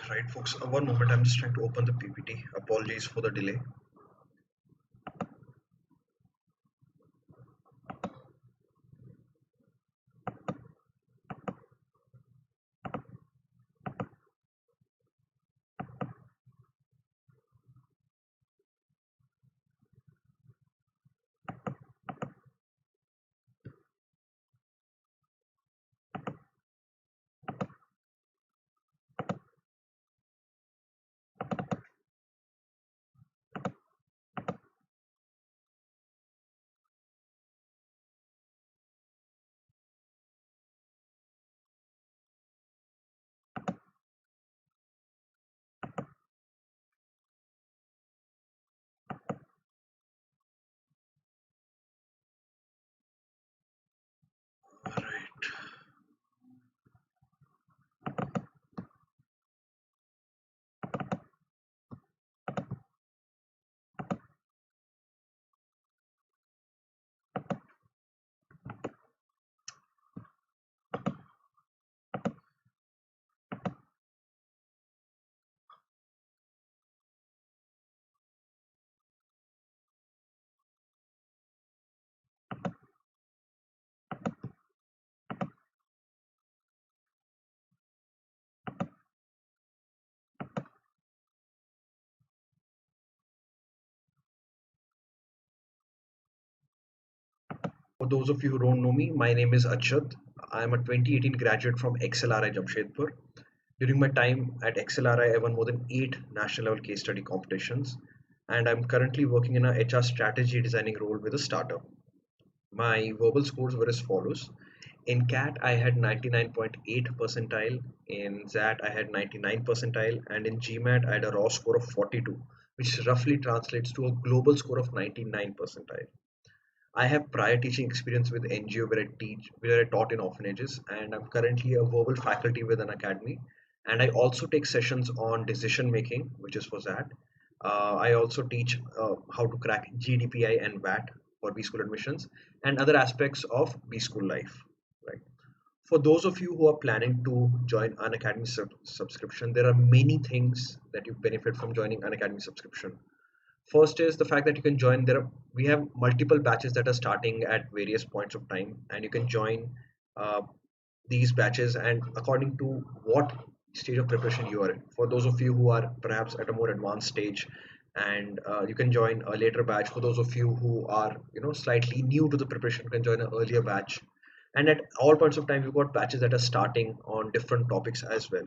Right, folks. One moment. I'm just trying to open the PPT. Apologies for the delay. Right. For those of you who don't know me, my name is Achyut. I am a 2018 graduate from XLRI Jamshedpur. During my time at XLRI, I won more than 8 national level case study competitions, and I'm currently working in a HR strategy designing role with a startup. My verbal scores were as follows. In CAT, I had 99.8 percentile. In XAT, I had 99 percentile. And in GMAT, I had a raw score of 42, which roughly translates to a global score of 99 percentile. I have prior teaching experience with NGO where I taught in orphanages, and I'm currently a verbal faculty with Unacademy. And I also take sessions on decision making, which is for that. I also teach how to crack GDPI and VAT for B school admissions and other aspects of B school life. Right. For those of you who are planning to join Unacademy subscription, there are many things that you benefit from joining Unacademy subscription. First is the fact that you can join. We have multiple batches that are starting at various points of time, and you can join uh, these batches and according to what stage of preparation you are in. For those of you who are perhaps at a more advanced stage, and you can join a later batch. For those of you who are slightly new to the preparation, you can join an earlier batch. And at all points of time, you've got batches that are starting on different topics as well.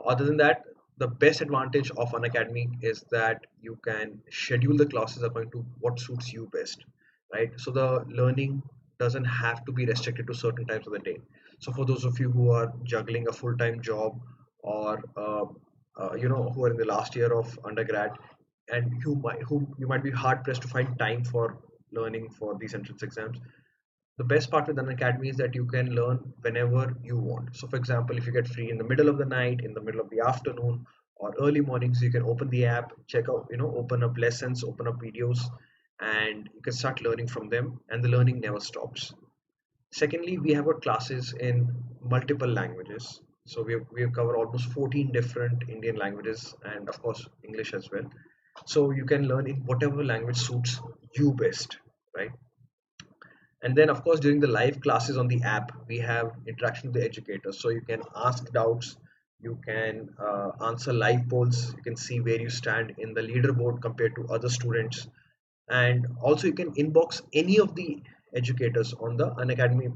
Other than that, the best advantage of an academy is that you can schedule the classes according to what suits you best, right? So the learning doesn't have to be restricted to certain times of the day. So for those of you who are juggling a full-time job or who are in the last year of undergrad and you might be hard pressed to find time for learning for these entrance exams, the best part with an academy is that you can learn whenever you want. So for example, if you get free in the middle of the night, in the middle of the afternoon, or early mornings, you can open the app, check out, open up lessons, open up videos, and you can start learning from them, and the learning never stops. Secondly, we have got classes in multiple languages. So we have covered almost 14 different Indian languages and of course English as well. So you can learn in whatever language suits you best, right? And then of course during the live classes on the app we have interaction with the educators, so you can ask doubts, you can answer live polls, you can see where you stand in the leaderboard compared to other students, and also you can inbox any of the educators on the Unacademy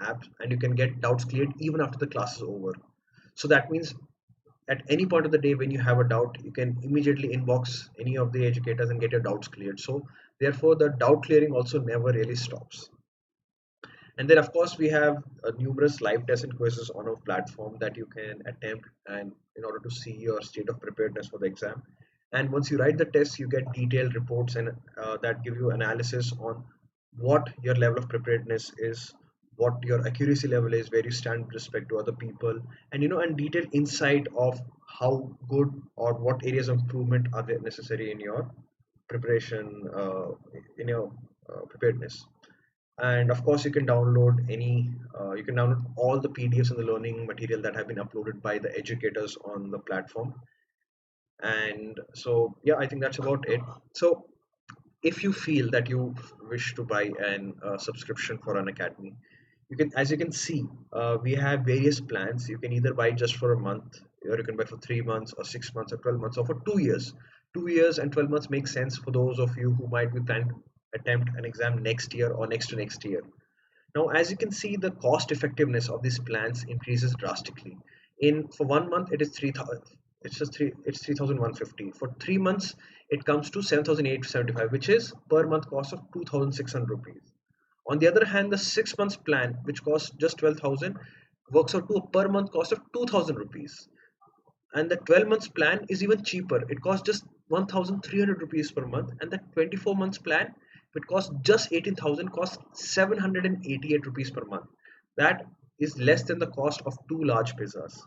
app and you can get doubts cleared even after the class is over. So that means at any point of the day when you have a doubt, you can immediately inbox any of the educators and get your doubts cleared. So therefore the doubt clearing also never really stops. And then of course we have numerous live tests and quizzes on our platform that you can attempt and in order to see your state of preparedness for the exam. And once you write the test, you get detailed reports and that give you analysis on what your level of preparedness is, what your accuracy level is, where you stand with respect to other people, and and detailed insight of how good or what areas of improvement are there necessary in your preparation, in your preparedness. And of course, you can download all the PDFs and the learning material that have been uploaded by the educators on the platform. And so, yeah, I think that's about it. So if you feel that you wish to buy an subscription for an academy, you can, as you can see, we have various plans. You can either buy just for a month, or you can buy for 3 months or 6 months or 12 months or for 2 years. 2 years and 12 months makes sense for those of you who might be planning to attempt an exam next year or next to next year. Now, as you can see, the cost effectiveness of these plans increases drastically. In For 1 month, it is 3,000. It's 3,150. For 3 months, it comes to 7,875, which is per month cost of 2,600 rupees. On the other hand, the 6 months plan, which costs just 12,000, works out to a per month cost of 2,000 rupees. And the 12 months plan is even cheaper. It costs just 1,300 rupees per month, and the 24 months plan, it costs just 18,000, costs 788 rupees per month. That is less than the cost of two large pizzas.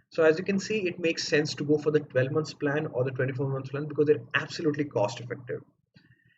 So as you can see, it makes sense to go for the 12 months plan or the 24 months plan because they're absolutely cost effective.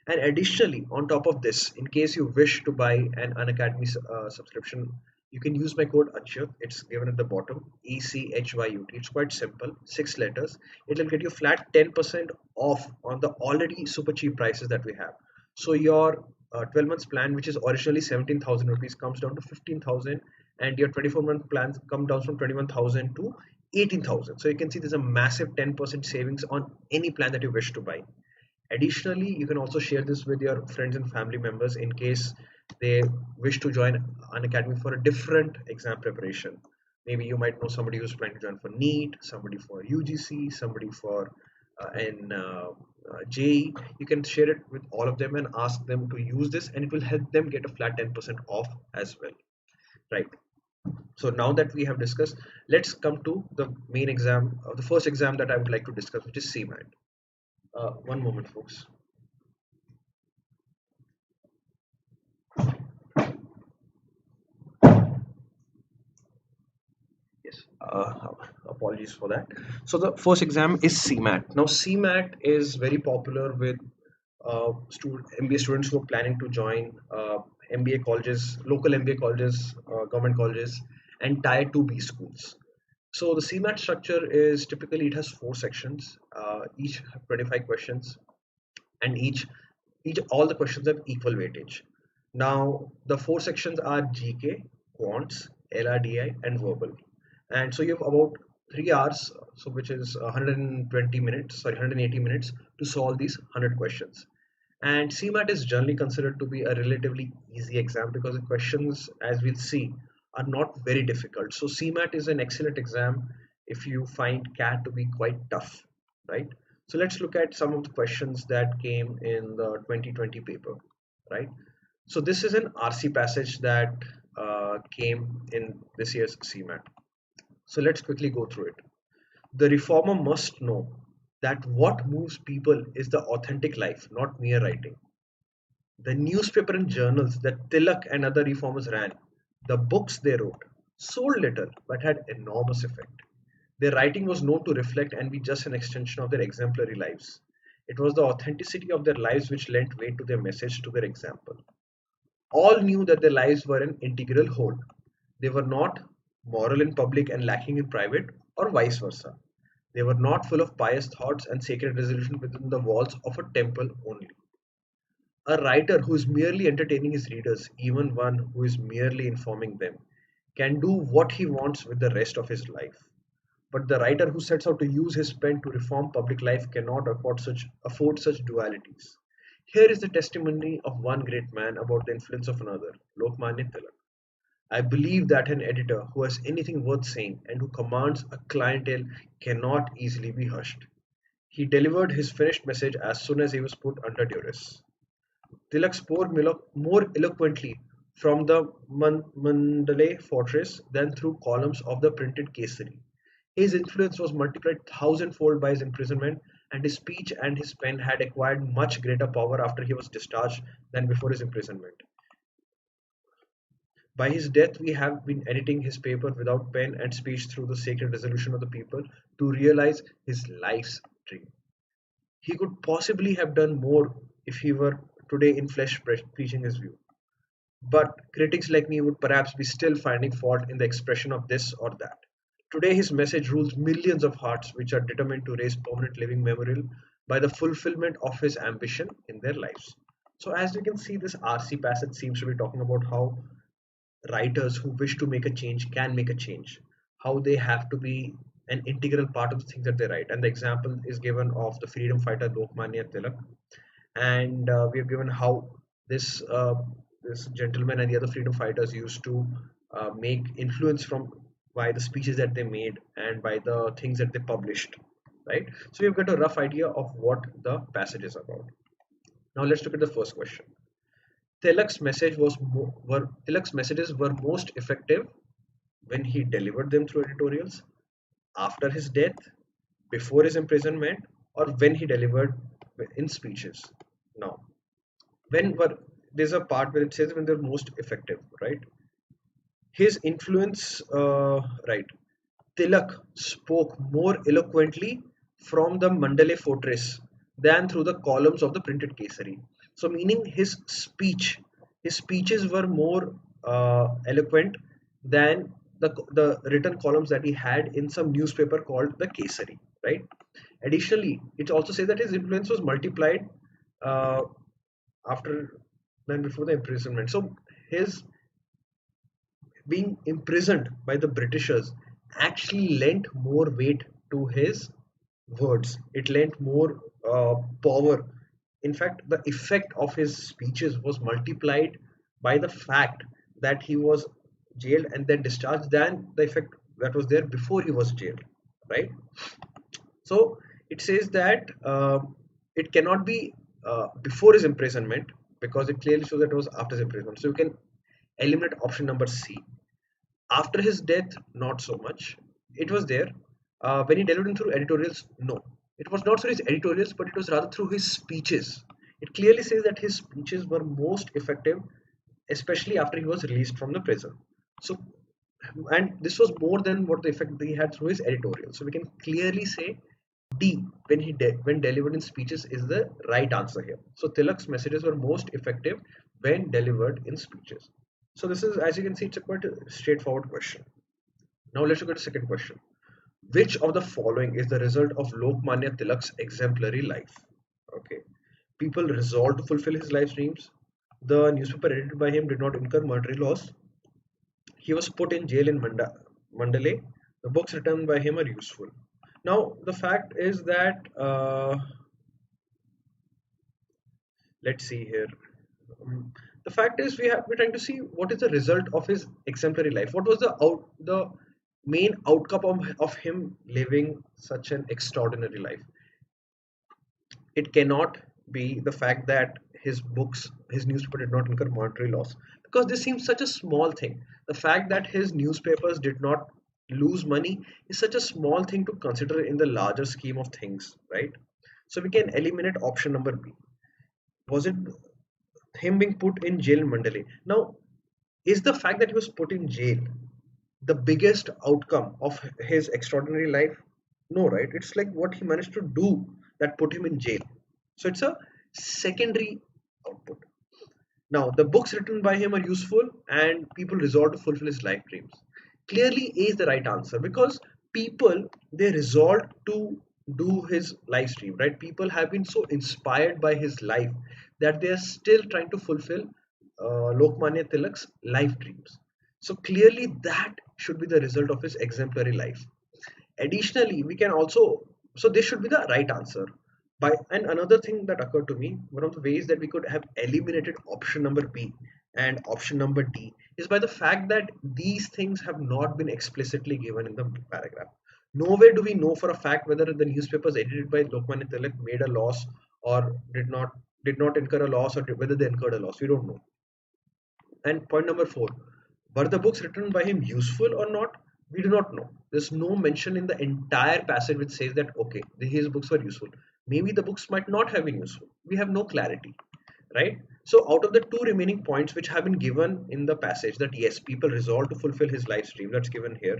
And additionally, on top of this, in case you wish to buy an Unacademy subscription, you can use my code Achyut. It's given at the bottom, ECHYUT. It's quite simple, 6 letters. It will get you flat 10% off on the already super cheap prices that we have. So your 12 months plan, which is originally 17,000 rupees, comes down to 15,000, and your 24-month plans come down from 21,000 to 18,000. So you can see there's a massive 10% savings on any plan that you wish to buy. Additionally, you can also share this with your friends and family members in case they wish to join an academy for a different exam preparation. Maybe you might know somebody who's planning to join for NEET, somebody for UGC, somebody for JE. You can share it with all of them and ask them to use this, and it will help them get a flat 10% off as well. Right. So now that we have discussed, let's come to the main exam, the first exam that I would like to discuss, which is CMAT. One moment, folks. Yes, apologies for that. So the first exam is CMAT. Now CMAT is very popular with MBA students who are planning to join MBA colleges, local MBA colleges, government colleges, and Tier 2B schools. So the CMAT structure is typically, it has four sections, each have 25 questions, and each all the questions have equal weightage. Now the four sections are GK, quants, LRDI, and verbal. And so you have about 3 hours, so which is 120 minutes, sorry, 180 minutes to solve these 100 questions. And CMAT is generally considered to be a relatively easy exam because the questions, as we'll see, are not very difficult. So CMAT is an excellent exam if you find CAT to be quite tough, right? So let's look at some of the questions that came in the 2020 paper, right? So this is an RC passage that came in this year's CMAT. So let's quickly go through it. The reformer must know that what moves people is the authentic life, not mere writing. The newspaper and journals that Tilak and other reformers ran, the books they wrote, sold little but had enormous effect. Their writing was known to reflect and be just an extension of their exemplary lives. It was the authenticity of their lives which lent weight to their message, to their example. All knew that their lives were an integral whole. They were not moral in public and lacking in private, or vice versa. They were not full of pious thoughts and sacred resolution within the walls of a temple only. A writer who is merely entertaining his readers, even one who is merely informing them, can do what he wants with the rest of his life. But the writer who sets out to use his pen to reform public life cannot afford such dualities. Here is the testimony of one great man about the influence of another, Lokmanya Tilak. I believe that an editor who has anything worth saying and who commands a clientele cannot easily be hushed. He delivered his finished message as soon as he was put under duress. Tilak spoke more eloquently from the Mandalay fortress than through columns of the printed Kesari. His influence was multiplied thousandfold by his imprisonment, and his speech and his pen had acquired much greater power after he was discharged than before his imprisonment. By his death, we have been editing his paper without pen and speech through the sacred resolution of the people to realize his life's dream. He could possibly have done more if he were today in flesh preaching his view. but critics like me would perhaps be still finding fault in the expression of this or that. Today, his message rules millions of hearts which are determined to raise permanent living memorial by the fulfillment of his ambition in their lives. So, as you can see, this RC passage seems to be talking about how writers who wish to make a change can make a change, how they have to be an integral part of the things that they write. And the example is given of the freedom fighter Lokmanya Tilak, and we have given how this this gentleman and the other freedom fighters used to make influence from by the speeches that they made and by the things that they published, right? So we've got a rough idea of what the passage is about. Now let's look at the first question. Tilak's messages were most effective when he delivered them through editorials, after his death, before his imprisonment, or when he delivered in speeches. Now, when were there's a part where it says when they're most effective, right? His influence, right? Tilak spoke more eloquently from the Mandalay fortress than through the columns of the printed Kesari. So, meaning his speeches were more eloquent than the written columns that he had in some newspaper called the Kesari, right? Additionally, it also says that his influence was multiplied uh, after than before the imprisonment. So, his being imprisoned by the Britishers actually lent more weight to his words. It lent more power. In fact, the effect of his speeches was multiplied by the fact that he was jailed and then discharged than the effect that was there before he was jailed, right? So it says that it cannot be before his imprisonment because it clearly shows that it was after his imprisonment. So you can eliminate option number C. After his death, not so much. It was there. When he delivered them through editorials, no. It was not through his editorials, but it was rather through his speeches. It clearly says that his speeches were most effective, especially after he was released from the prison. So, and this was more than what the effect he had through his editorial. So we can clearly say D when delivered in speeches is the right answer here. So Tilak's messages were most effective when delivered in speeches. So this is, as you can see, it's a quite a straightforward question. Now let's look at the second question. Which of the following is the result of Lokmanya Tilak's exemplary life? Okay. People resolved to fulfill his life dreams. The newspaper edited by him did not incur monetary loss. He was put in jail in Mandalay. The books written by him are useful. Now the fact is that let's see here. The fact is we're trying to see what is the result of his exemplary life. What was the main outcome of him living such an extraordinary life? It cannot be the fact that his newspaper did not incur monetary loss, because this seems such a small thing. The fact that his newspapers did not lose money is such a small thing to consider in the larger scheme of things, right? So we can eliminate option number B. Was it him being put in jail in Mandalay? Now, is the fact that he was put in jail the biggest outcome of his extraordinary life? No, right? It's like what he managed to do that put him in jail. So it's a secondary output. Now, the books written by him are useful and people resolve to fulfill his life dreams. Clearly, A is the right answer because people they resolved to do his life stream, right? People have been so inspired by his life that they are still trying to fulfill Lokmanya Tilak's life dreams. So clearly, that should be the result of his exemplary life. Additionally, we can also, so this should be the right answer. By and another thing that occurred to me, one of the ways that we could have eliminated option number B and option number D is by the fact that these things have not been explicitly given in the paragraph. Nowhere do we know for a fact whether the newspapers edited by Lokmanya Tilak made a loss or did not incur a loss, or whether they incurred a loss. We don't know. And point number four, were the books written by him useful or not? We do not know. There's no mention in the entire passage which says that, okay, his books were useful. Maybe the books might not have been useful. We have no clarity, right? So, out of the two remaining points which have been given in the passage, that yes, people resolved to fulfill his life stream, that's given here,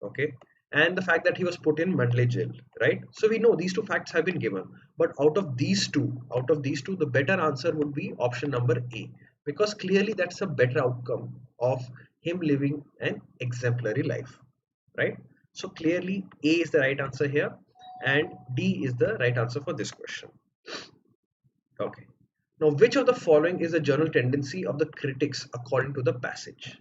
okay, and the fact that he was put in Mandalay jail, right? So we know these two facts have been given, but out of these two, the better answer would be option number A, because clearly that's a better outcome of him living an exemplary life, right? So clearly A is the right answer here, and D is the right answer for this question. Okay. Now, which of the following is the general tendency of the critics according to the passage?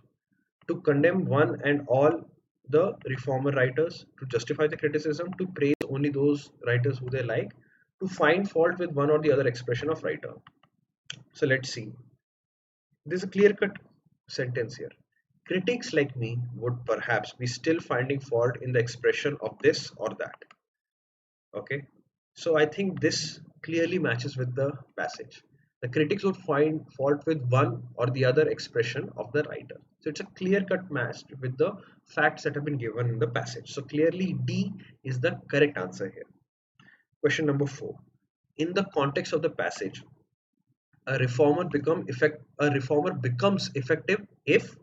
To condemn one and all the reformer writers, to justify the criticism, to praise only those writers who they like, to find fault with one or the other expression of writer. So let's see. There's a clear cut sentence here. Critics like me would perhaps be still finding fault in the expression of this or that. Okay, so I think this clearly matches with the passage. The critics would find fault with one or the other expression of the writer. So it's a clear cut match with the facts that have been given in the passage. So clearly D is the correct answer here. Question number 4. In the context of the passage, a reformer becomes effective if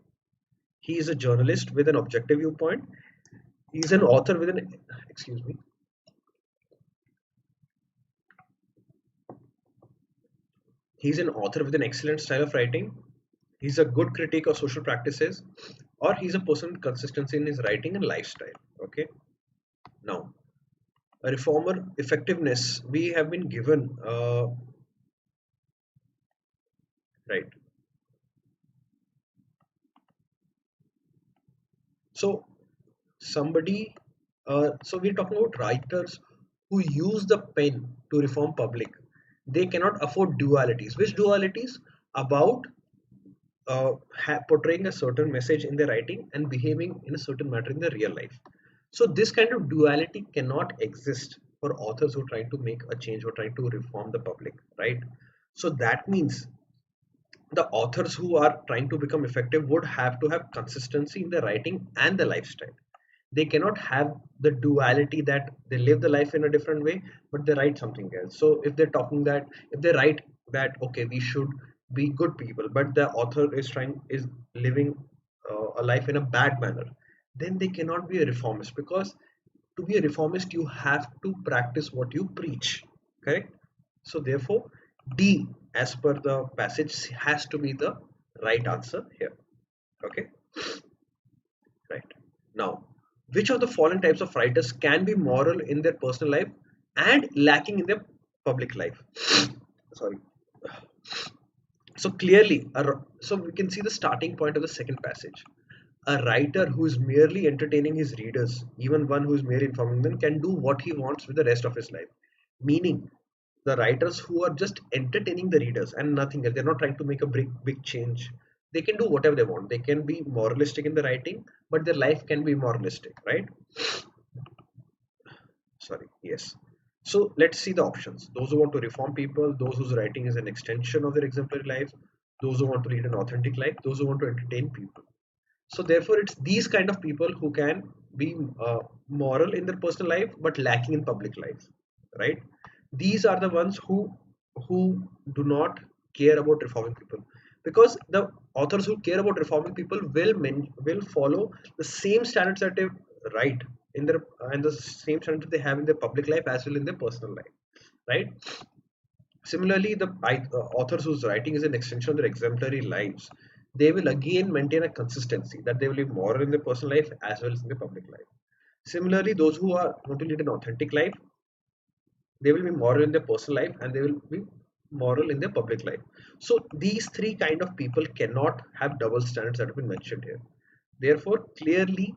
he is a journalist with an objective viewpoint, he is an author with an excuse me he's an author with an excellent style of writing, he's a good critic of social practices, or he's a person with consistency in his writing and lifestyle. Okay, now a reformer effectiveness we have been given, right? So somebody, so we're talking about writers who use the pen to reform public. They cannot afford dualities. Which dualities? About portraying a certain message in their writing and behaving in a certain manner in their real life. So this kind of duality cannot exist for authors who are trying to make a change or trying to reform the public, right? So that means the authors who are trying to become effective would have to have consistency in their writing and the lifestyle. They cannot have the duality that they live the life in a different way but they write something else. So if they write that okay, we should be good people, but the author is living a life in a bad manner, then they cannot be a reformist, because to be a reformist you have to practice what you preach, correct? So therefore D, as per the passage, has to be the right answer here. Okay, right. Now, which of the following types of writers can be moral in their personal life and lacking in their public life? Sorry. So clearly, so we can see the starting point of the second passage. A writer who is merely entertaining his readers, even one who is merely informing them, can do what he wants with the rest of his life. Meaning, the writers who are just entertaining the readers and nothing else, they're not trying to make a big change. They can do whatever they want. They can be moralistic in the writing, but their life can be moralistic, right? Sorry, yes. So let's see the options. Those who want to reform people, those whose writing is an extension of their exemplary life, those who want to lead an authentic life, those who want to entertain people. So therefore, it's these kind of people who can be moral in their personal life but lacking in public life, right? These are the ones who do not care about reforming people, because the authors who care about reforming people will follow the same standards that they write in their and the same standards they have in their public life as well in their personal life, right? Similarly, the authors whose writing is an extension of their exemplary lives, they will again maintain a consistency that they will be moral in their personal life as well as in their public life. Similarly, those who are going to lead an authentic life, they will be moral in their personal life and they will be moral in their public life. So these three kind of people cannot have double standards that have been mentioned here. Therefore, clearly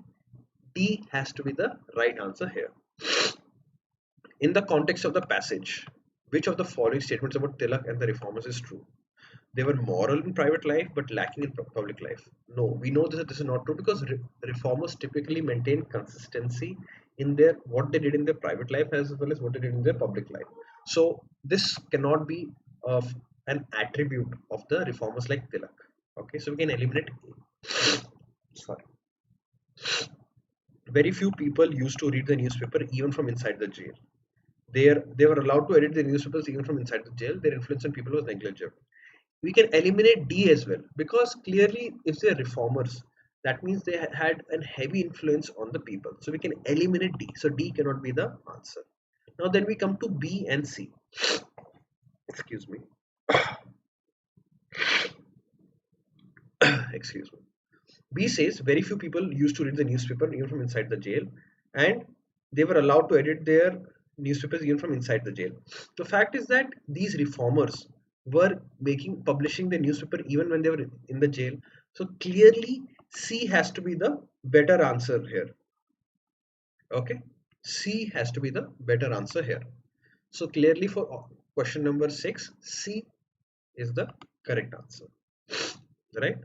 D has to be the right answer here. In the context of the passage, which of the following statements about Tilak and the reformers is true? They were moral in private life but lacking in public life. No, we know this is not true, because reformers typically maintain consistency in their what they did in their private life as well as what they did in their public life. So this cannot be of an attribute of the reformers like Tilak. Okay, so we can eliminate A. Sorry. Very few people used to read the newspaper even from inside the jail. They were allowed to edit the newspapers even from inside the jail. Their influence on people was negligible. We can eliminate D as well, because clearly if they're reformers, that means they had a heavy influence on the people. So we can eliminate D. So D cannot be the answer. Now then we come to B and C. Excuse me. Excuse me. B says very few people used to read the newspaper even from inside the jail, and they were allowed to edit their newspapers even from inside the jail. The fact is that these reformers were making publishing the newspaper even when they were in the jail. So clearly, C has to be the better answer here. Okay, C has to be the better answer here. So clearly, for question number 6, C is the correct answer. Right?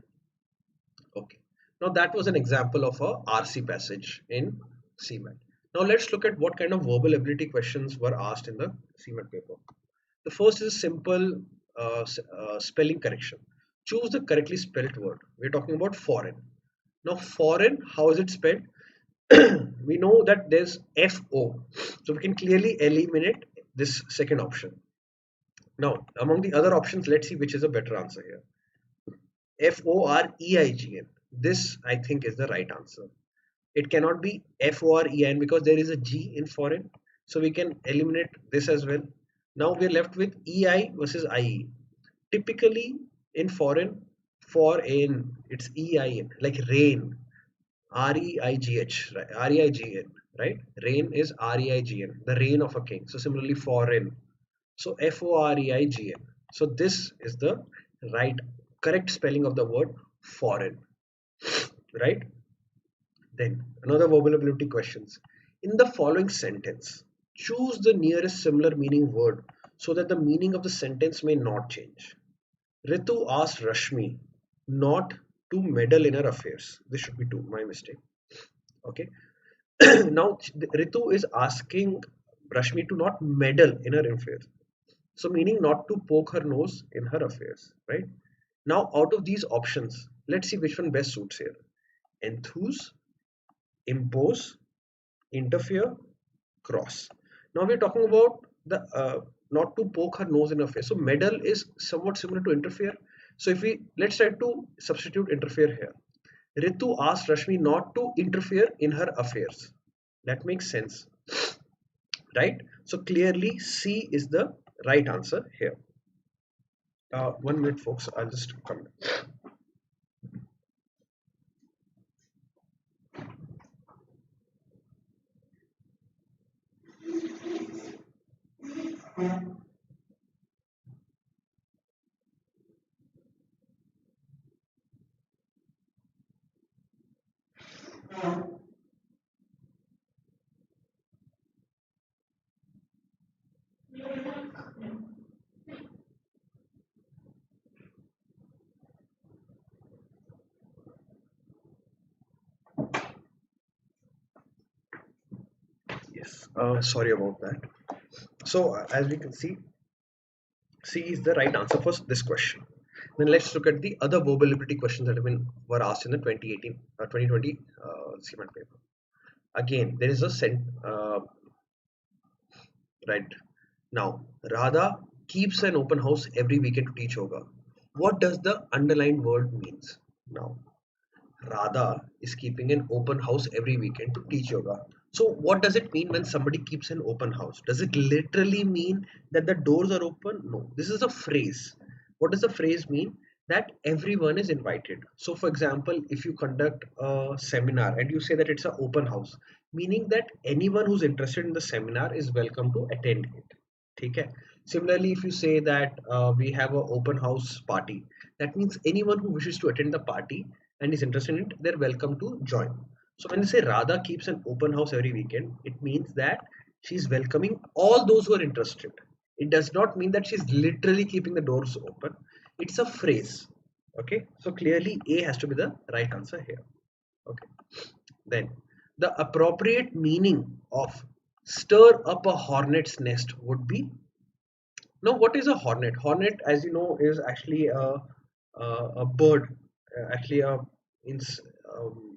Okay. Now that was an example of a RC passage in CMAT. Now let's look at what kind of verbal ability questions were asked in the CMAT paper. The first is a simple spelling correction. Choose the correctly spelled word. We're talking about foreign. Now foreign, how is it spelled? We know that there's FO. So we can clearly eliminate this second option. Now among the other options, let's see which is a better answer here. FOREIGN. This I think is the right answer. It cannot be FOREIN because there is a G in foreign. So we can eliminate this as well. Now we're left with EI versus IE. Typically in foreign, for in it's EIN, like rain, REIGH, right? REIGN, right? Rain is REIGN, the reign of a king. So similarly foreign. So FOREIGN. So this is the right correct spelling of the word foreign, right? Then another verbal ability questions. In the following sentence, choose the nearest similar meaning word so that the meaning of the sentence may not change. Ritu asked Rashmi not to meddle in her affairs. This should be two, my mistake. Okay. Now Ritu is asking Rashmi to not meddle in her affairs. So meaning not to poke her nose in her affairs, right? Now out of these options, let's see which one best suits here. Enthuse, impose, interfere, cross. Now we're talking about the not to poke her nose in her face. So meddle is somewhat similar to interfere. So if we let's try to substitute interfere here. Ritu asked Rashmi not to interfere in her affairs. That makes sense, right? So clearly C is the right answer here. 1 minute, folks. I'll just come. Yes. Sorry about that. So as we can see, C is the right answer for this question. Then let's look at the other verbal ability questions that have been were asked in the 2018 2020 CMAT paper. Again, there is a right now. Radha keeps an open house every weekend to teach yoga. What does the underlined word means? Now, Radha is keeping an open house every weekend to teach yoga. So, what does it mean when somebody keeps an open house? Does it literally mean that the doors are open? No, this is a phrase. What does the phrase mean? That everyone is invited. So, for example, if you conduct a seminar and you say that it's an open house, meaning that anyone who's interested in the seminar is welcome to attend it. Okay. Similarly, if you say that we have an open house party, that means anyone who wishes to attend the party and is interested in it, they're welcome to join. So when they say Radha keeps an open house every weekend, it means that she's welcoming all those who are interested. It does not mean that she's literally keeping the doors open. It's a phrase. Okay, so clearly A has to be the right answer here. Okay, then the appropriate meaning of stir up a hornet's nest would be. Now, what is a hornet? Hornet, as you know, is actually a bird, actually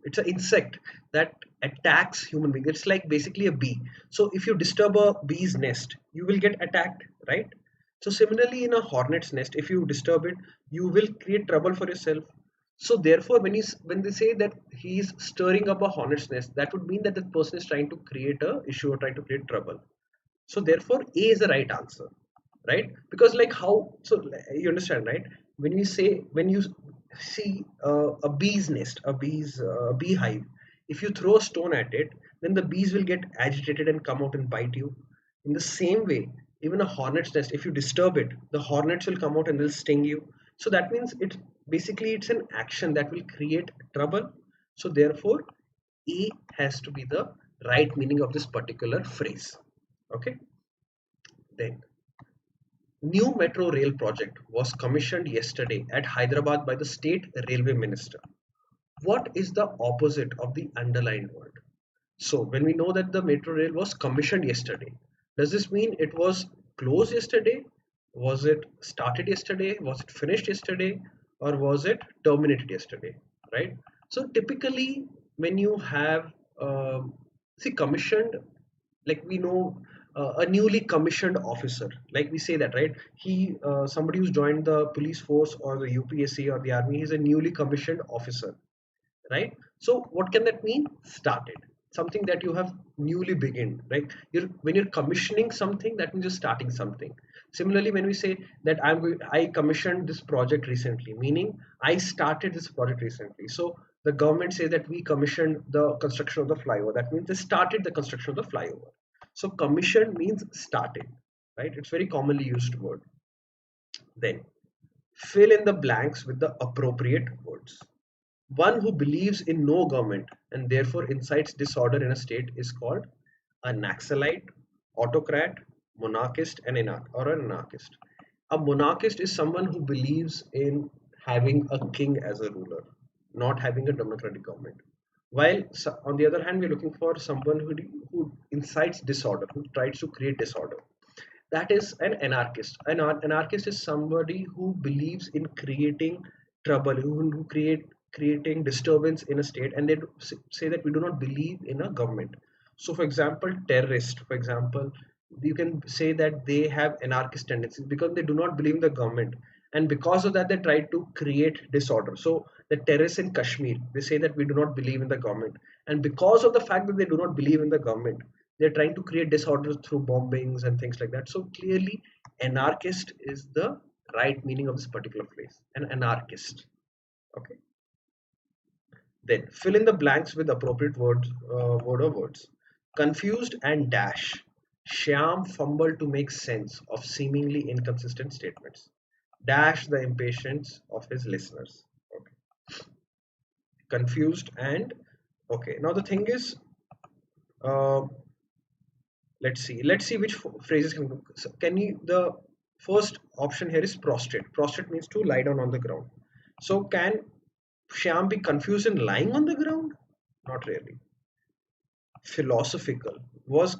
it's an insect that attacks human beings. It's like basically a bee. So if you disturb a bee's nest, you will get attacked, right? So similarly, in a hornet's nest, if you disturb it, you will create trouble for yourself. So therefore, when they say that he is stirring up a hornet's nest, that would mean that the person is trying to create a issue or trying to create trouble. So therefore, A is the right answer, right? Because like how, so you understand, right? when you see a bee's nest, a beehive, if you throw a stone at it, then the bees will get agitated and come out and bite you. In the same way, even a hornet's nest, if you disturb it, the hornets will come out and they'll sting you. So that means it's an action that will create trouble. So therefore, A has to be the right meaning of this particular phrase. Okay. Then, new metro rail project was commissioned yesterday at Hyderabad by the state railway minister. What is the opposite of the underlined word? So, when we know that the metro rail was commissioned yesterday, does this mean it was closed yesterday? Was it started yesterday? Was it finished yesterday? Or was it terminated yesterday? Right? So, typically, when you have, see, commissioned, like we know a newly commissioned officer, like we say that, right? Somebody who's joined the police force or the UPSC or the army, he's a newly commissioned officer, right? So what can that mean? Started, something that you have newly begun, right? When you're commissioning something, that means you're starting something. Similarly, when we say that I commissioned this project recently, meaning I started this project recently. So the government says that we commissioned the construction of the flyover, that means they started the construction of the flyover. So commission means started, right? It's very commonly used word. Then fill in the blanks with the appropriate words. One who believes in no government and therefore incites disorder in a state is called a Naxalite, autocrat, monarchist, and or an anarchist. A monarchist is someone who believes in having a king as a ruler, not having a democratic government. While on the other hand, we're looking for someone who incites disorder, who tries to create disorder. That is an anarchist. An anarchist is somebody who believes in creating trouble, who creating disturbance in a state, and they say that we do not believe in a government. So, for example, terrorist, for example, you can say that they have anarchist tendencies because they do not believe in the government, and because of that, they try to create disorder. So, the terrorists in Kashmir, they say that we do not believe in the government, and because of the fact that they do not believe in the government, they're trying to create disorders through bombings and things like that. So clearly, anarchist is the right meaning of this particular phrase, an anarchist. Okay. Then fill in the blanks with appropriate word or words. Confused and dash. Shyam fumbled to make sense of seemingly inconsistent statements. Dash the impatience of his listeners. Okay. Confused and okay. Now the thing is, uh, let's see which phrases can you the first option here is prostrate means to lie down on the ground. So can Shyam be confused in lying on the ground? Not really. Philosophical was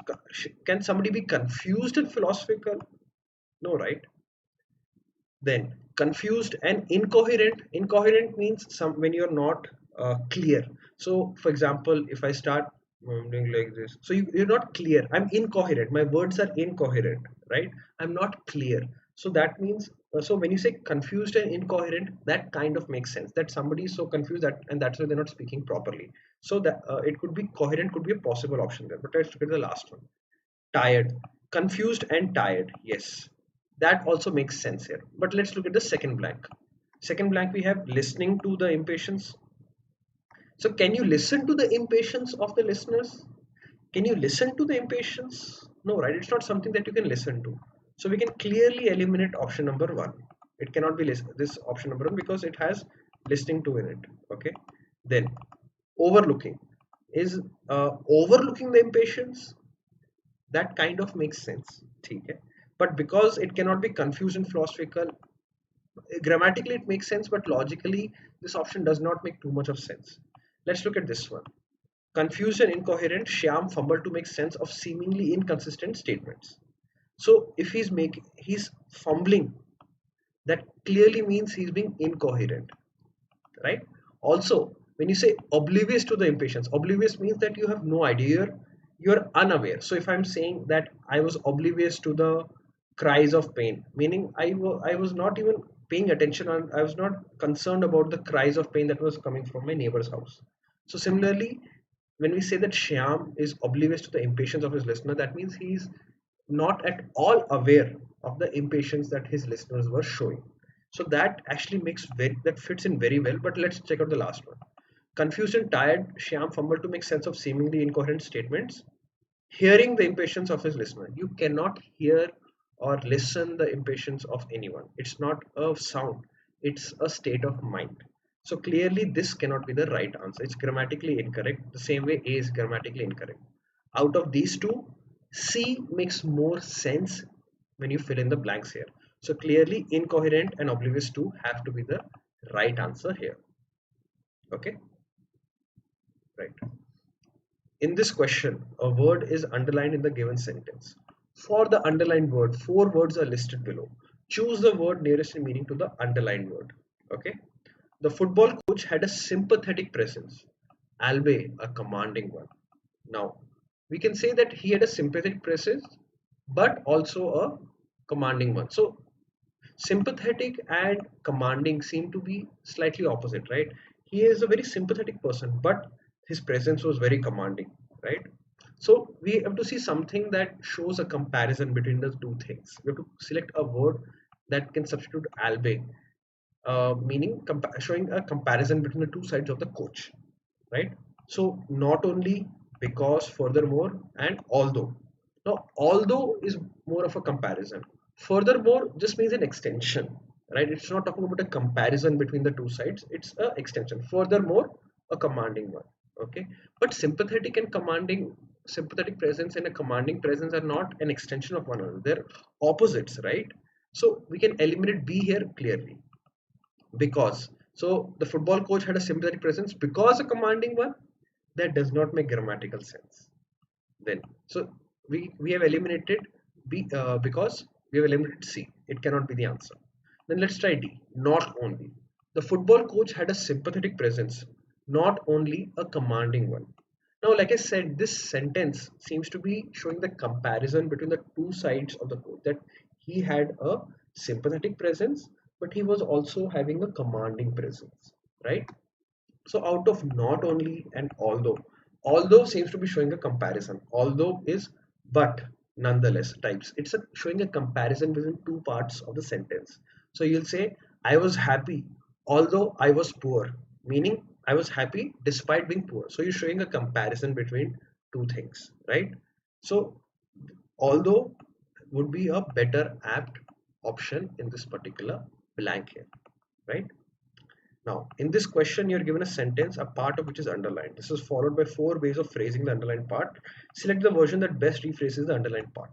can somebody be confused and philosophical? No, right? Then confused and incoherent means some when you're not clear. So for example, if I start doing like this, so you're not clear, I'm incoherent, my words are incoherent, right? I'm not clear. So that means so when you say confused and incoherent, that kind of makes sense that somebody is so confused that and that's why they're not speaking properly. So that it could be coherent, could be a possible option there, but let's look at the last one. Tired, confused and tired, yes, that also makes sense here. But let's look at the second blank. Second blank, we have listening to the impatience. So can you listen to the impatience of the listeners? Can you listen to the impatience? No, right? It's not something that you can listen to. So we can clearly eliminate option number one. It cannot be this option number one because it has listening to in it. Okay. Then overlooking is overlooking the impatience. That kind of makes sense. Okay. But because it cannot be confused and philosophical, grammatically it makes sense, but logically this option does not make too much of sense. Let's look at this one. Confused and incoherent, Shyam fumbled to make sense of seemingly inconsistent statements. So if he's fumbling, that clearly means he's being incoherent, right? Also, when you say oblivious to the impatience, oblivious means that you have no idea, you're unaware. So if I'm saying that I was oblivious to the cries of pain, meaning I was not even paying attention and I was not concerned about the cries of pain that was coming from my neighbor's house. So similarly, when we say that Shyam is oblivious to the impatience of his listener, that means he's not at all aware of the impatience that his listeners were showing. So that actually that fits in very well. But let's check out the last one. Confused and tired, Shyam fumbled to make sense of seemingly incoherent statements. Hearing the impatience of his listener. You cannot hear or listen the impatience of anyone. It's not a sound, it's a state of mind. So clearly this cannot be the right answer. It's grammatically incorrect. The same way A is grammatically incorrect. Out of these two, C makes more sense when you fill in the blanks here. So clearly incoherent and oblivious to have to be the right answer here. Okay, right. In this question, a word is underlined in the given sentence. For the underlined word, four words are listed below. Choose the word nearest in meaning to the underlined word. Okay. The football coach had a sympathetic presence, albeit a commanding one. Now, we can say that he had a sympathetic presence, but also a commanding one. So, sympathetic and commanding seem to be slightly opposite, right? He is a very sympathetic person, but his presence was very commanding, right? So we have to see something that shows a comparison between the two things. We have to select a word that can substitute albe, meaning showing a comparison between the two sides of the coach, right? So not only, because, furthermore, and although. Now, although is more of a comparison. Furthermore just means an extension, right? It's not talking about a comparison between the two sides. It's a extension. Furthermore, a commanding one. Okay, but sympathetic presence and a commanding presence are not an extension of one another. They're opposites, right? So we can eliminate B here clearly. Because, so the football coach had a sympathetic presence because a commanding one, that does not make grammatical sense then. So we have eliminated B, because we have eliminated C. It cannot be the answer. Then let's try D. Not only. The football coach had a sympathetic presence, not only a commanding one. Now, like I said, this sentence seems to be showing the comparison between the two sides of the coach, that he had a sympathetic presence, but he was also having a commanding presence, right? So out of not only and although seems to be showing a comparison. Although is but nonetheless types. It's showing a comparison between two parts of the sentence. So you'll say, I was happy although I was poor, meaning I was happy despite being poor. So you're showing a comparison between two things, right? So although would be a better apt option in this particular blank here, right? Now, in this question, you're given a sentence, a part of which is underlined. This is followed by four ways of phrasing the underlined part. Select the version that best rephrases the underlined part.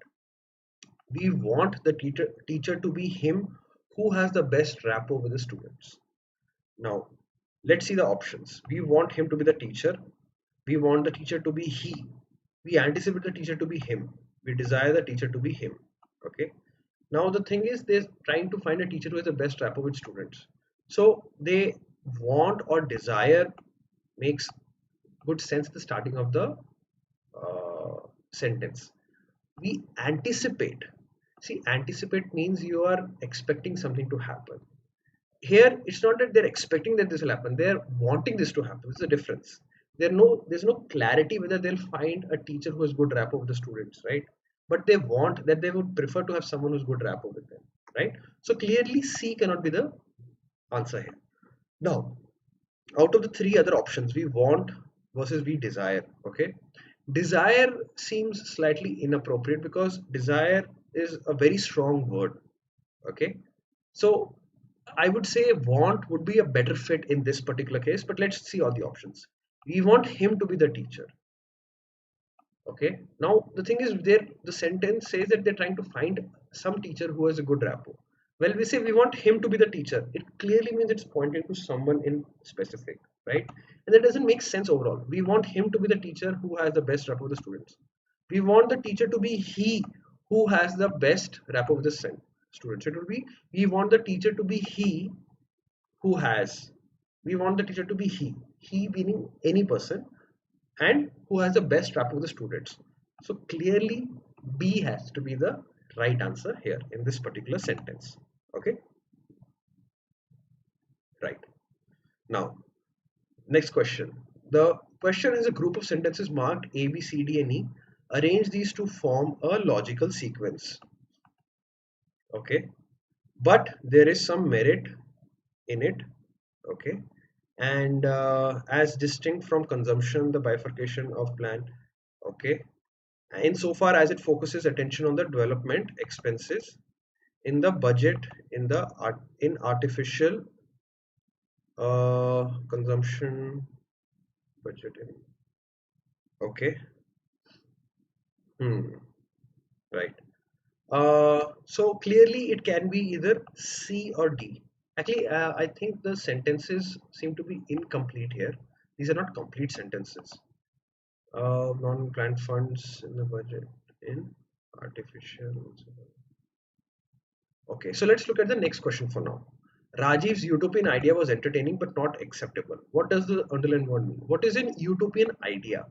We want the teacher to be him who has the best rapport with the students. Now, let's see the options. We want him to be the teacher. We want the teacher to be he. We anticipate the teacher to be him. We desire the teacher to be him. Okay. Now the thing is, they're trying to find a teacher who has the best rapport with students. So they want or desire makes good sense at the starting of the sentence. We anticipate. See, anticipate means you are expecting something to happen. Here, it's not that they're expecting that this will happen. They're wanting this to happen. There's a difference. There's no clarity whether they'll find a teacher who has good rapport with the students, right? But they want that, they would prefer to have someone who's good rapport with them, right? So clearly C cannot be the answer here. Now, out of the three other options, we want versus we desire. Okay, desire seems slightly inappropriate because desire is a very strong word. Okay, so I would say want would be a better fit in this particular case, but let's see all the options. We want him to be the teacher. Okay, now the thing is, there the sentence says that they're trying to find some teacher who has a good rapport. Well, we say we want him to be the teacher. It clearly means it's pointing to someone in specific, right? And that doesn't make sense overall. We want him to be the teacher who has the best rapport with the students. We want the teacher to be he who has the best rapport with the students. It will be, we want the teacher to be he who has. We want the teacher to be he. He meaning any person, and who has the best rapport with the students. So clearly B has to be the right answer here in this particular sentence. Okay, right. Now, next question. The question is a group of sentences marked A, B, C, D, and E. Arrange these to form a logical sequence. Okay. but there is some merit in it. Okay, and as distinct from consumption, the bifurcation of plan. Okay, insofar as it focuses attention on the development expenses in the budget, in artificial consumption budgeting. Okay. Hmm. Right. So clearly it can be either C or D. Actually, I think the sentences seem to be incomplete here. These are not complete sentences. Non-planned funds in the budget in artificial. Okay, so let's look at the next question for now. Rajiv's utopian idea was entertaining but not acceptable. What does the underlined word mean? What is an utopian idea?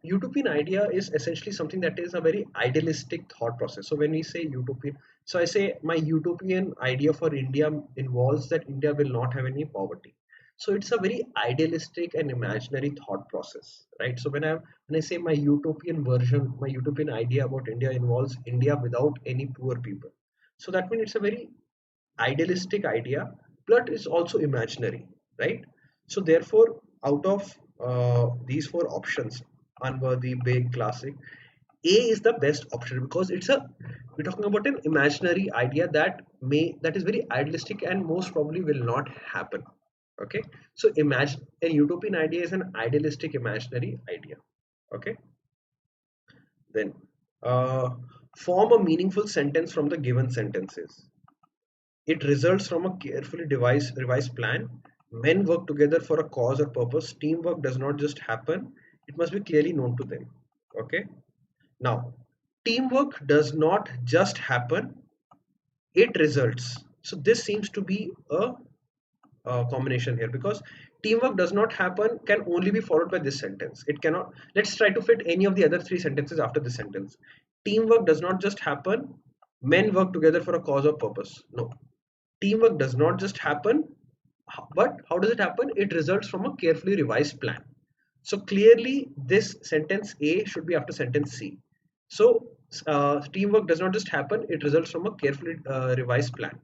Utopian idea is essentially something that is a very idealistic thought process. So when we say utopian, so I say my utopian idea for India involves that India will not have any poverty. So it's a very idealistic and imaginary thought process, right? So when I say my utopian version, my utopian idea about India involves India without any poor people. So that means it's a very idealistic idea, but it's also imaginary, right? So therefore, out of these four options, unworthy, big, classic, A is the best option because we're talking about an imaginary idea that is very idealistic and most probably will not happen. Okay, so imagine a utopian idea is an idealistic imaginary idea. Okay, then uh, form a meaningful sentence from the given sentences. It results from a carefully revised plan. Men work together for a cause or purpose. Teamwork does not just happen, it must be clearly known to them. Okay. Now, teamwork does not just happen, it results. So, this seems to be a combination here because teamwork does not happen can only be followed by this sentence. It cannot. Let's try to fit any of the other three sentences after this sentence. Teamwork does not just happen, men work together for a cause or purpose. No, teamwork does not just happen, but how does it happen? It results from a carefully revised plan. So clearly this sentence A should be after sentence C. So teamwork does not just happen, it results from a carefully revised plan.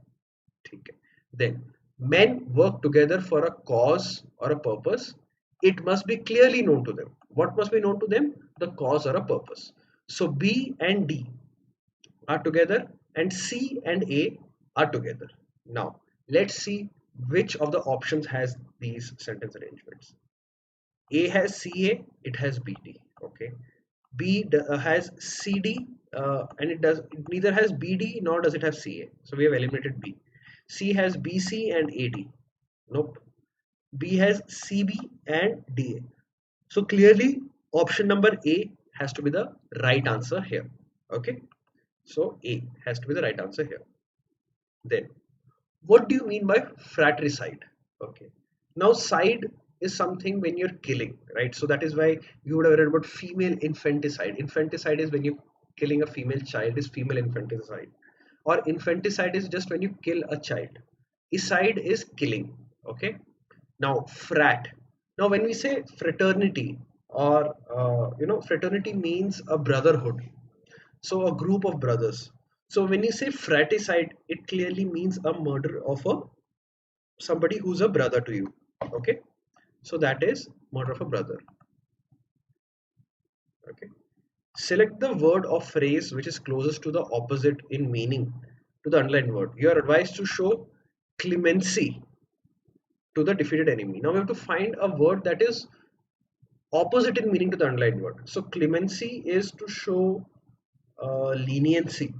Okay. Then men work together for a cause or a purpose. It must be clearly known to them. What must be known to them? The cause or a purpose. So B and D are together and C and A are together. Now, let's see which of the options has these sentence arrangements. A has CA, it has BD. Okay. Has CD, and it neither has BD nor does it have CA. So we have eliminated B. C has BC and AD. Nope. B has CB and DA. So clearly, option number A has to be the right answer here. Okay. So A has to be the right answer here. Then, what do you mean by fratricide? Okay. Now, side is something when you're killing, right? So that is why you would have read about female infanticide. Infanticide is when you're killing a female child, is female infanticide. Or infanticide is just when you kill a child. Icide is killing. Okay. Now, frat. Now, when we say fraternity, or fraternity means a brotherhood, so a group of brothers. So when you say fratricide, it clearly means a murder of a somebody who's a brother to you. Okay, so that is murder of a brother. Okay, select the word or phrase which is closest to the opposite in meaning to the underlined word. You are advised to show clemency to the defeated enemy. Now we have to find a word that is opposite in meaning to the underlined word. So clemency is to show leniency.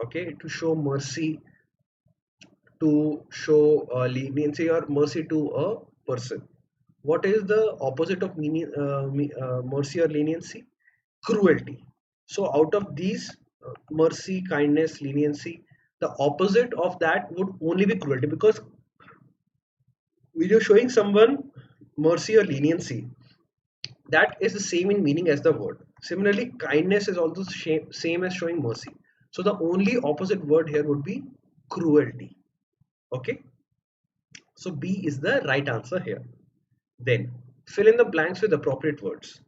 Okay, to show mercy, to show leniency or mercy to a person. What is the opposite of mercy or leniency? Cruelty. So, out of these, mercy, kindness, leniency, the opposite of that would only be cruelty because when you're showing someone mercy or leniency, that is the same in meaning as the word. Similarly, kindness is also same as showing mercy. So, the only opposite word here would be cruelty. Okay, so B is the right answer here. Then fill in the blanks with appropriate words.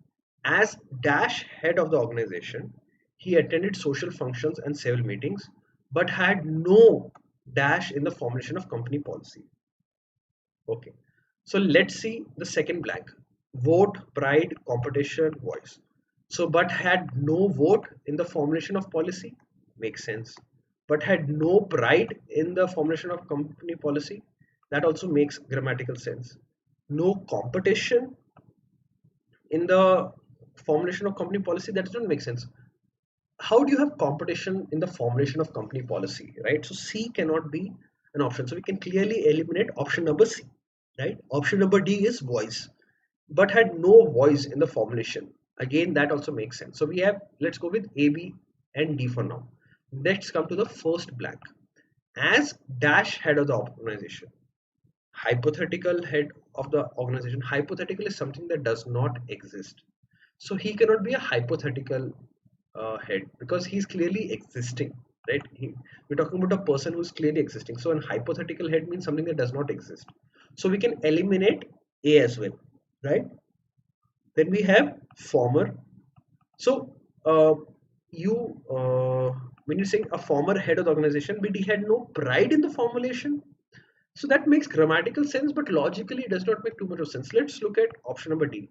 As dash head of the organization, he attended social functions and several meetings, but had no dash in the formulation of company policy. Okay, so let's see the second blank. Vote, pride, competition, voice. So, but had no vote in the formulation of policy, makes sense. But had no pride in the formulation of company policy, that also makes grammatical sense. No competition in the formulation of company policy, that doesn't make sense. How do you have competition in the formulation of company policy, right? So C cannot be an option. So we can clearly eliminate option number C, right? Option number D is voice, but had no voice in the formulation. Again, that also makes sense. So we have, let's go with A, B, and D for now. Let's come to the first blank. As dash head of the organization, hypothetical head of the organization. Hypothetical is something that does not exist. So he cannot be a hypothetical head because he's clearly existing, right? We're talking about a person who's clearly existing. So an hypothetical head means something that does not exist. So we can eliminate A as well, right? Then we have former. So you when you're saying a former head of the organization, but he had no pride in the formulation. So that makes grammatical sense, but logically it does not make too much of sense. Let's look at option number D.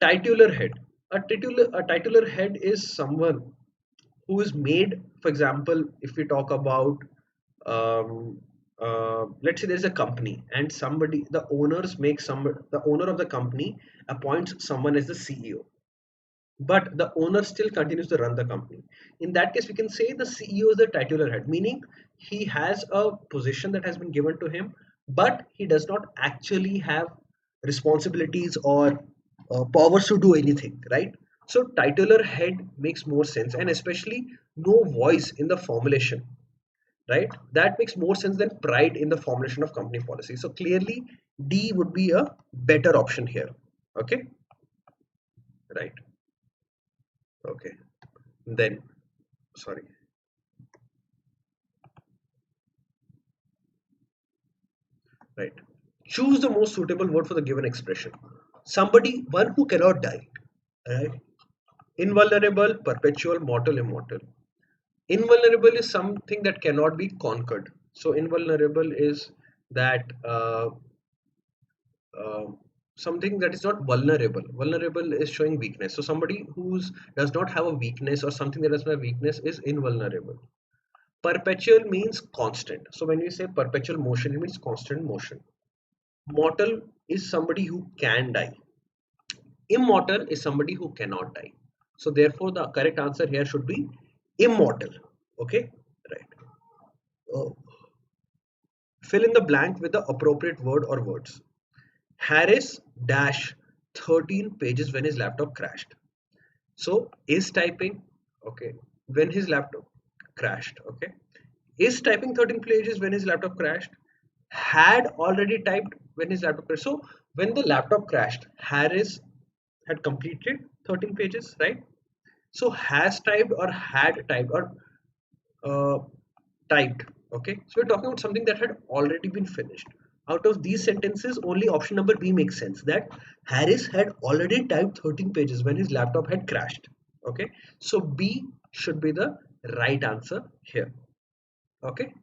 Titular head. A titular head is someone who is made, for example, if we talk about um, let's say there's a company and somebody, the owners make some, the owner of the company appoints someone as the CEO, but the owner still continues to run the company. In that case, we can say the CEO is the titular head, meaning he has a position that has been given to him, but he does not actually have responsibilities or powers to do anything, right? So, titular head makes more sense, and especially no voice in the formulation, right? That makes more sense than pride in the formulation of company policy. So, clearly, D would be a better option here. Okay, right. Okay, then sorry, right, choose the most suitable word for the given expression. Somebody, one who cannot die, right? Invulnerable, perpetual, mortal, immortal. Invulnerable is something that cannot be conquered. So invulnerable is that uh, something that is not vulnerable. Vulnerable is showing weakness. So somebody who's does not have a weakness, or something that does not have weakness, is invulnerable. Perpetual means constant. So when we say perpetual motion, it means constant motion. Mortal is somebody who can die. Immortal is somebody who cannot die. So therefore, the correct answer here should be immortal. Okay, right. Uh, Fill in the blank with the appropriate word or words. Harris dash 13 pages when his laptop crashed. So is typing, okay, when his laptop crashed. Okay, is typing 13 pages when his laptop crashed. Had already typed when his laptop crashed. So when the laptop crashed, Harris had completed 13 pages, right? So has typed or had typed or uh, typed. Okay, so we're talking about something that had already been finished. Out of these sentences, only option number B makes sense, that Harris had already typed 13 pages when his laptop had crashed. Okay, so B should be the right answer here. Okay,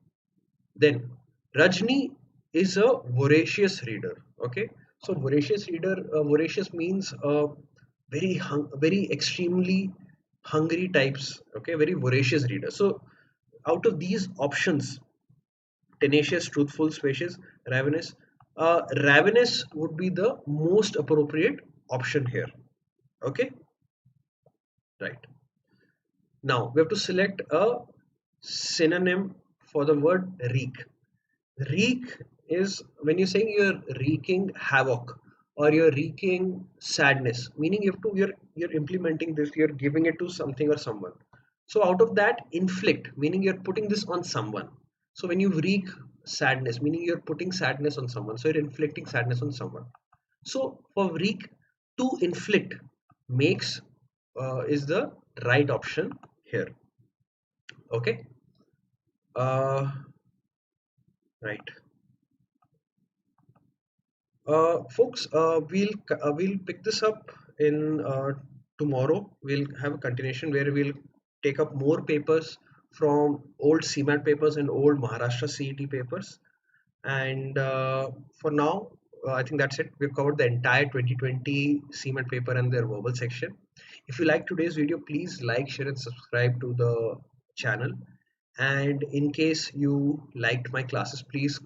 then Rajni is a voracious reader. Okay, so voracious reader, voracious means very extremely hungry types. Okay, very voracious reader. So out of these options, tenacious, truthful, spacious, ravenous, ravenous would be the most appropriate option here. Okay, right. Now we have to select a synonym for the word reek. Reek is when you're saying you're wreaking havoc or you're wreaking sadness, meaning you're implementing this, you're giving it to something or someone. So out of that, inflict, meaning you're putting this on someone. So when you wreak sadness, meaning you're putting sadness on someone, so you're inflicting sadness on someone. So for wreak, to inflict makes is the right option here. Okay, right. Folks, we'll pick this up in tomorrow. We'll have a continuation where we'll take up more papers from old CMAT papers and old Maharashtra CET papers. And for now, I think that's it. We've covered the entire 2020 CMAT paper and their verbal section. If you like today's video, please like, share, and subscribe to the channel. And in case you liked my classes, please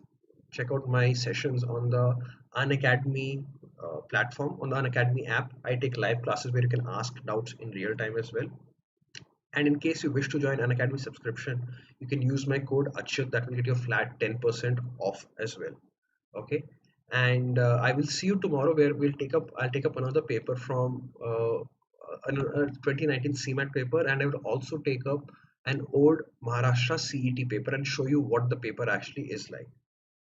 check out my sessions on the Unacademy platform, on the Unacademy app. I take live classes where you can ask doubts in real time as well. And in case you wish to join an Academy subscription, you can use my code Achyut, that will get you a flat 10% off as well. Okay. And I will see you tomorrow where I'll take up another paper from a 2019 CMAT paper, and I will also take up an old Maharashtra CET paper and show you what the paper actually is like.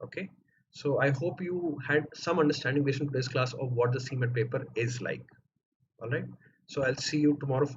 Okay. So I hope you had some understanding based on today's class of what the CMAT paper is like. All right. So I'll see you tomorrow for